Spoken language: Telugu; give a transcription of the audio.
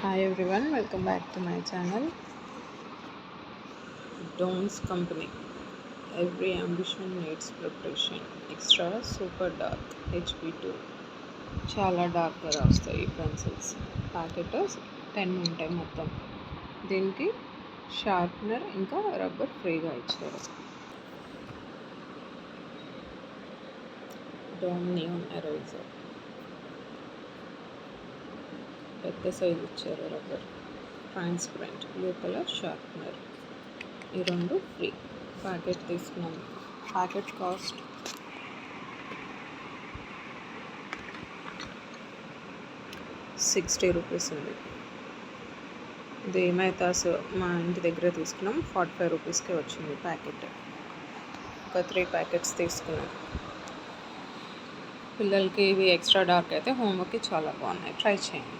Hi everyone, welcome back to my channel. Dawn's Company. Every ambition needs preparation. Extra super dark HB2. చాలా డార్క్గా రాస్తాయి ఈ పెన్సిల్స్. ప్యాకెట్ 10 ఉంటాయి మొత్తం. దీనికి షార్ప్నర్ ఇంకా రబ్బర్ ఫ్రీగా ఇచ్చారు. డామ్ నియాన్ ఎరేజర్ పెద్ద సైజ్ ఇచ్చారు. రబ్బర్ ట్రాన్స్పరెంట్ లోపల షార్ప్నర్. ఈ రెండు ఫ్రీ. ప్యాకెట్ తీసుకున్నాం. ప్యాకెట్ కాస్ట్ ₹60 ఉంది. ఇది మైతాస్ మా ఇంటి దగ్గర తీసుకున్నాం. ₹45కే వచ్చింది ప్యాకెట్. ఒక 3 ప్యాకెట్స్ తీసుకున్నాం. పిల్లలకి ఇవి ఎక్స్ట్రా డార్క్ అయితే హోంవర్క్కి చాలా బాగున్నాయి. ట్రై చేయండి.